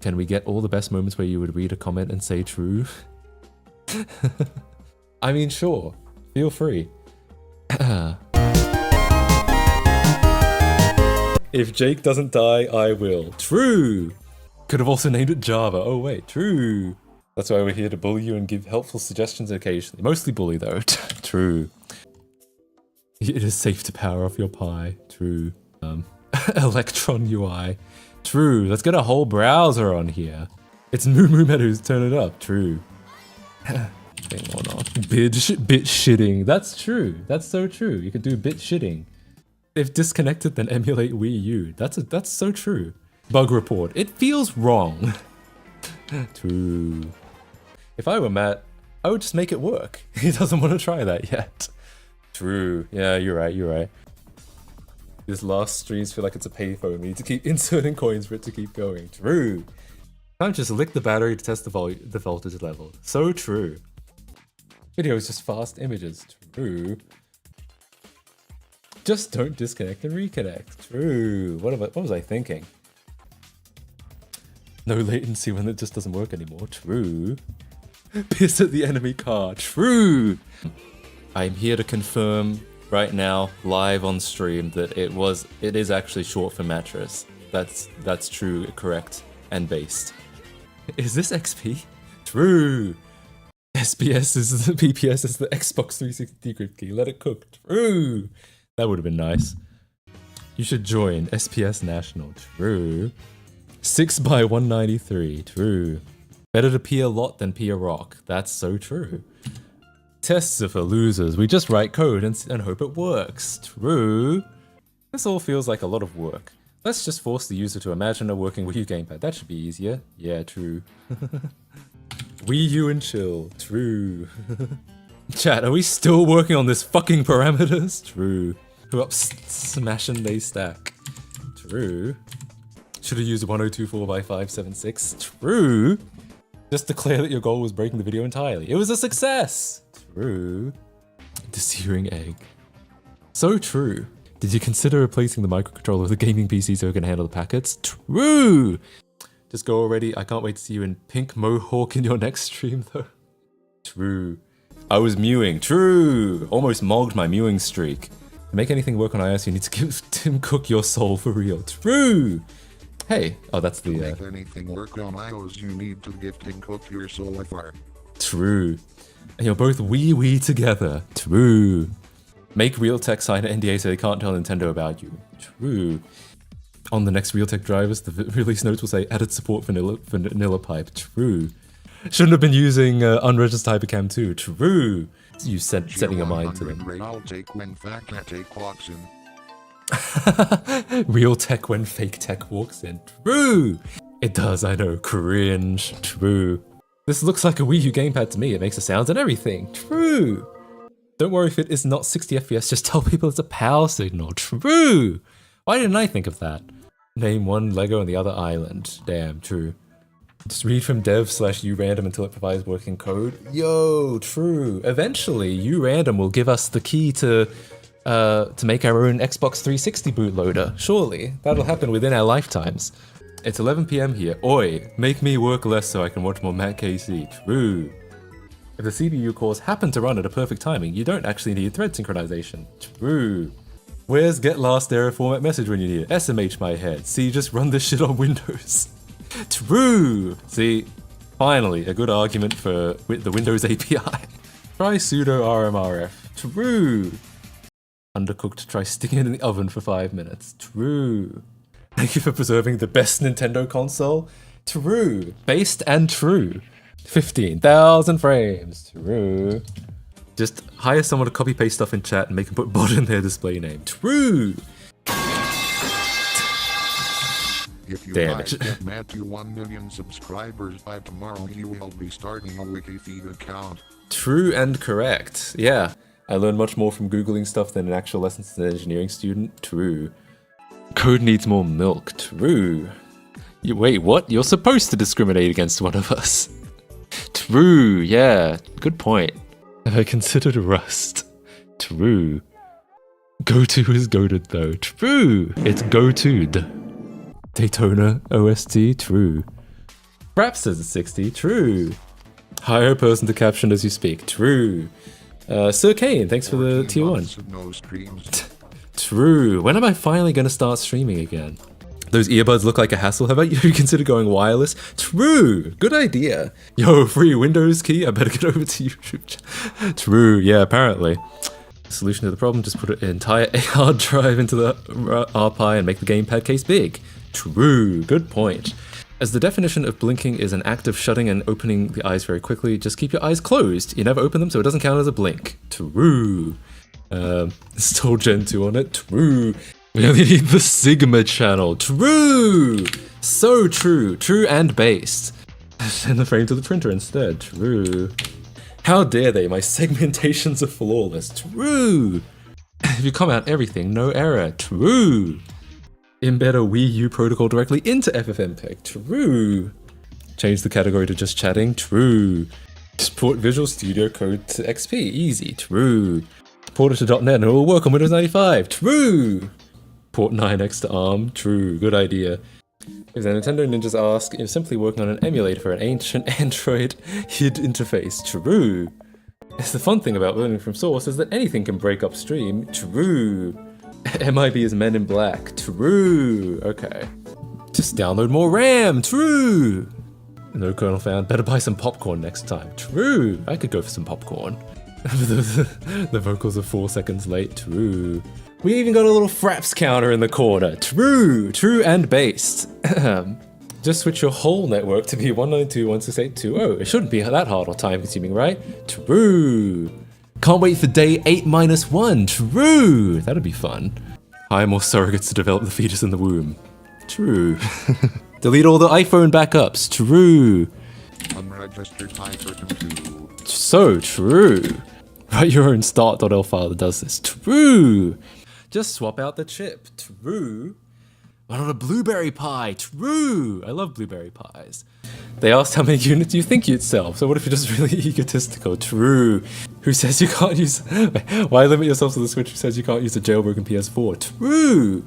Can we get all the best moments where you would read a comment and say true? I mean, sure. Feel free. If Jake doesn't die, I will. True! Could have also named it Java. Oh wait, true. That's why we're here to bully you and give helpful suggestions occasionally. Mostly bully though. True. It is safe to power off your Pi. True. Electron UI. True. Let's get a whole browser on here. It's Moo Moo Meadows. Turn it up. True. Thing or not. Bit shitting. That's true. That's so true. You could do bit shitting. If disconnected, then emulate Wii U. That's so true. Bug report. It feels wrong. True. If I were Matt, I would just make it work. He doesn't want to try that yet. True. Yeah, you're right. You're right. These last streams feel like it's a payphone. We need to keep inserting coins for it to keep going. True. Can't just lick the battery to test the voltage level. So true. Video is just fast images. True. Just don't disconnect and reconnect. True. What was I thinking? No latency when it just doesn't work anymore. True. Piss at the enemy car. True. I'm here to confirm right now, live on stream, that it is actually short for mattress. That's true, correct, and based. Is this XP? True. SBS is the PPS is the Xbox 360 decrypt key. Let it cook. True. That would have been nice. You should join SPS National. True. 6x193. True. Better to pee a lot than pee a rock. That's so true. Tests are for losers. We just write code and hope it works. True. This all feels like a lot of work. Let's just force the user to imagine a working Wii U gamepad. That should be easier. Yeah, true. Wii U and chill. True. Chat, are we still working on this fucking parameters? True. Who up smashing they stack? True. Should have used 1024x576. True. Just declare that your goal was breaking the video entirely. It was a success. True. The searing egg. So true. Did you consider replacing the microcontroller with a gaming PC so it can handle the packets? True. Just go already. I can't wait to see you in pink mohawk in your next stream though. True. I was mewing. True. Almost mogged my mewing streak. To make anything work on iOS, you need to give Tim Cook your soul for real. True. Hey. Oh, that's the. To make anything work on iOS, you need to give Tim Cook your soul a fire. True. And you're both wee together. True. Make Realtek sign an NDA so they can't tell Nintendo about you. True. On the next Realtek drivers, the release notes will say added support for vanilla pipe. True. Shouldn't have been using unregistered Hypercam 2. True. You setting your mind to them. Realtek when fake tech walks in. Realtek when fake tech walks in. True. It does, I know. Cringe. True. This looks like a Wii U gamepad to me. It makes the sounds and everything. True. Don't worry if it is not 60 FPS. Just tell people it's a power signal. True. Why didn't I think of that? Name one Lego and the other island. Damn, true. Just read from dev/urandom until it provides working code. Yo, true. Eventually, urandom will give us the key to make our own Xbox 360 bootloader. Surely, that'll happen within our lifetimes. It's 11 PM here. Oi, make me work less so I can watch more MattKC. True. If the CPU cores happen to run at a perfect timing, you don't actually need thread synchronization. True. Where's get last error format message when you need it? SMH my head. See, just run this shit on Windows. True. See, finally, a good argument for the Windows API. Try sudo rmrf. True. Undercooked, try sticking it in the oven for 5 minutes. True. Thank you for preserving the best Nintendo console. True. Based and true. 15,000 frames. True. Just hire someone to copy paste stuff in chat and make them put bot in their display name. True. If you Damage. get Matt to 1 million subscribers by tomorrow, he will be starting a WikiFeed account. True and correct. Yeah. I learned much more from Googling stuff than an actual lessons as an engineering student. True. Code needs more milk. True. Wait, what? You're supposed to discriminate against one of us. True. Yeah. Good point. Have I considered Rust? True. Go-to is goated though. True. It's go-to'd. Daytona OST. True. Frap says it's 60. True. Hire a person to caption as you speak. True. Sir Kane, thanks for the tier 1. No streams. True. When am I finally going to start streaming again? Those earbuds look like a hassle. Have you considered going wireless? True. Good idea. Yo, free Windows key. I better get over to YouTube. True. Yeah, apparently. Solution to the problem, just put an entire hard drive into the RPi and make the gamepad case big. True. Good point. As the definition of blinking is an act of shutting and opening the eyes very quickly, just keep your eyes closed. You never open them, so it doesn't count as a blink. True. Still Gen 2 on it. True. We only need the Sigma channel. True. So true. True and based. Send the frame to the printer instead. True. How dare they? My segmentations are flawless. True. If you comment out everything, no error. True. Embed a Wii U protocol directly into FFmpeg. True. Change the category to just chatting. True. Export Visual Studio Code to XP. Easy. True. Port it to .NET and it will work on Windows 95. True. Port 9x to ARM. True. Good idea. If the Nintendo ninjas ask, you're simply working on an emulator for an ancient Android HID interface. True. It's the fun thing about learning from source is that anything can break upstream. True. MIB is Men in Black. True. Okay. Just download more RAM. True. No kernel found. Better buy some popcorn next time. True. I could go for some popcorn. The vocals are 4 seconds late. True. We even got a little fraps counter in the corner. True. True and based. Just switch your whole network to be 192.168.2.0. It shouldn't be that hard or time consuming, right? True. Can't wait for day 8-1. True. That'd be fun. Hire more surrogates to develop the fetus in the womb. True. Delete all the iPhone backups. True. Unregistered hypercomputer. So true. Write your own start.l file that does this. True. Just swap out the chip. True. Why not a blueberry pie? True. I love blueberry pies. They asked how many units you think you'd sell. So what if you're just really egotistical? True. Who says you can't use... Why limit yourself to the Switch who says you can't use a jailbroken PS4? True.